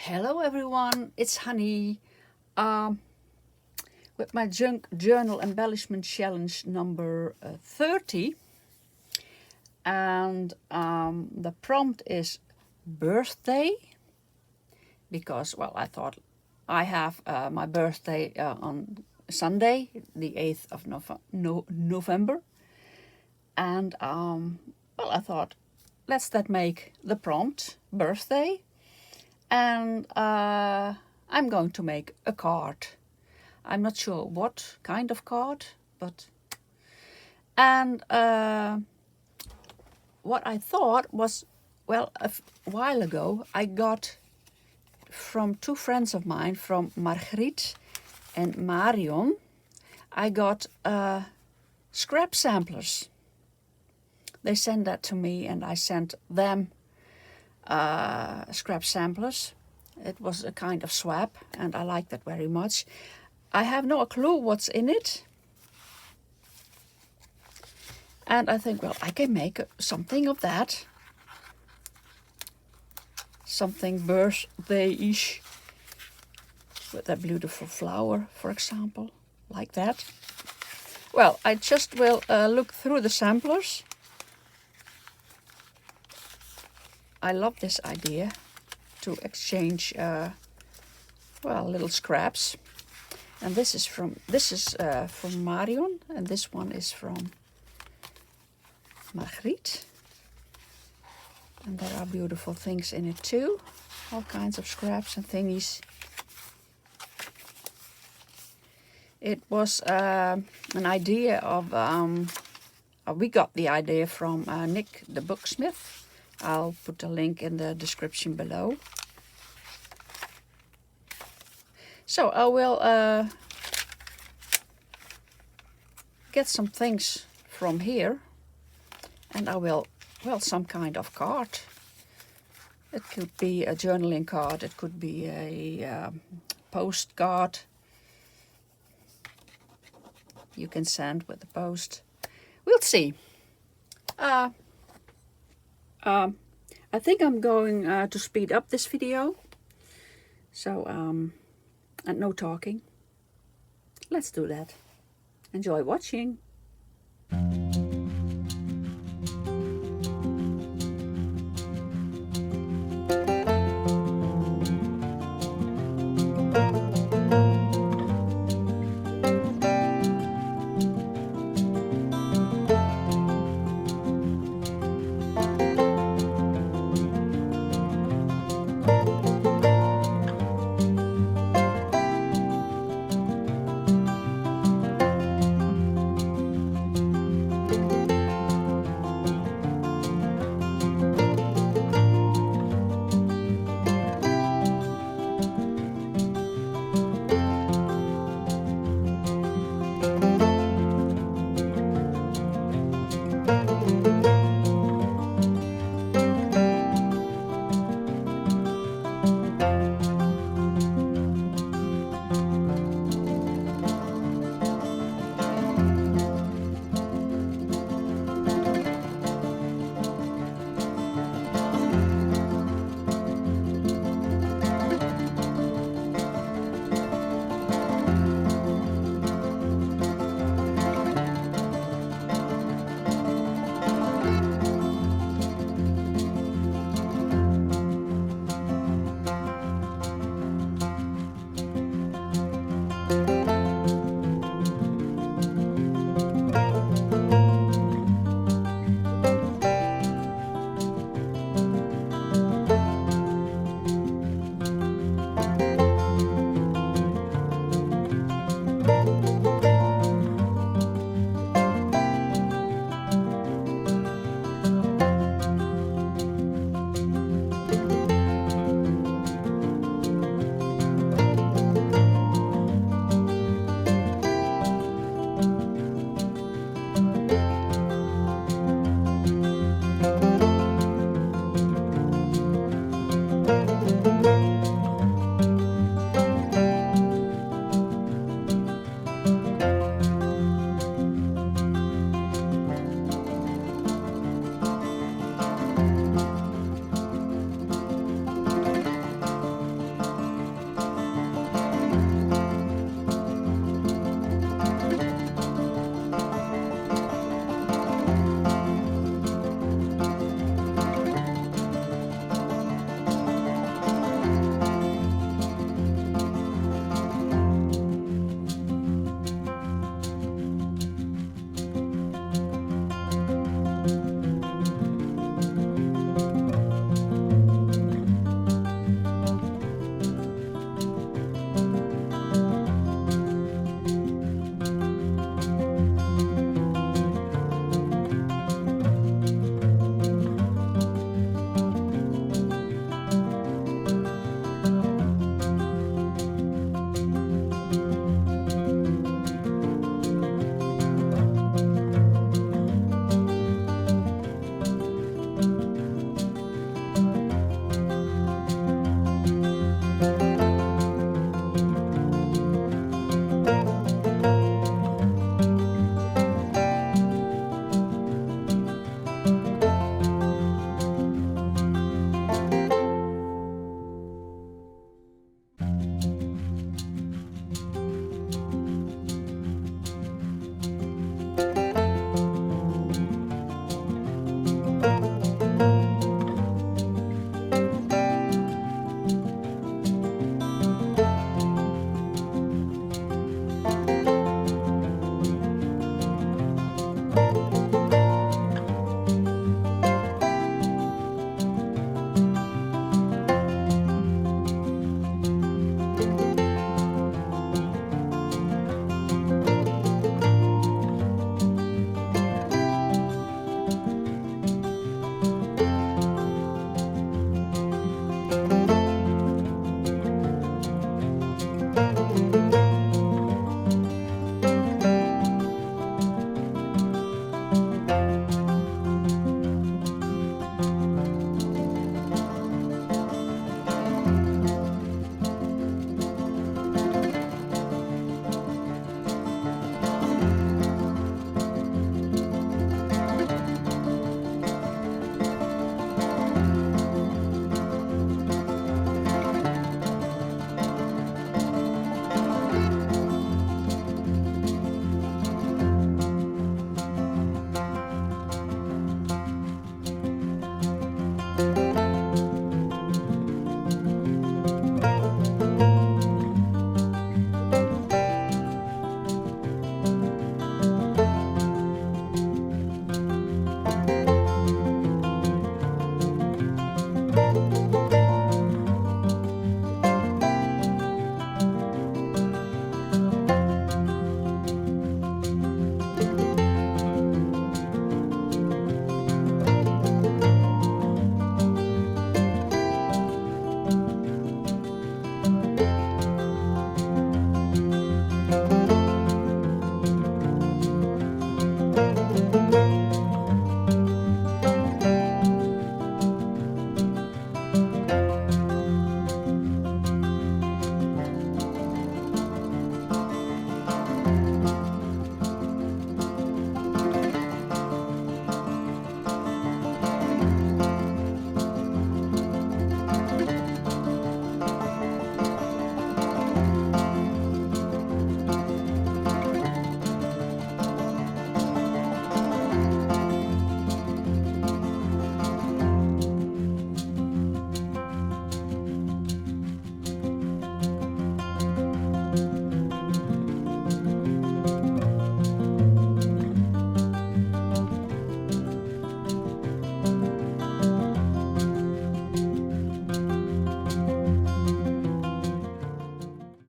Hello everyone, it's Hanny with my Journal Embellishment Challenge number 30, and the prompt is birthday, because, well, I thought I have my birthday on Sunday, the 8th of November, and well, I thought, let's make the prompt birthday. And I'm going to make a card. I'm not sure what kind of card, but... And what I thought was, well, a while ago I got from two friends of mine, from Margriet and Marion, I got scrap samplers. They sent that to me and I sent them scrap samplers. It was a kind of swap and I like that very much. I have no clue what's in it, and I think, well, I can make something of that, something birthday-ish, with a beautiful flower, for example, like that. Well, I just will look through the samplers. I love this idea to exchange, well, little scraps. And this is from Marion, and this one is from Margriet. And there are beautiful things in it too, all kinds of scraps and thingies. It was an idea of, we got the idea from Nick the Booksmith. I'll put a link in the description below. So I will get some things from here, and I will, well, some kind of card. It could be a journaling card, it could be a postcard you can send with the post. We'll see. I think I'm going to speed up this video, so and no talking. Let's do that. Enjoy watching.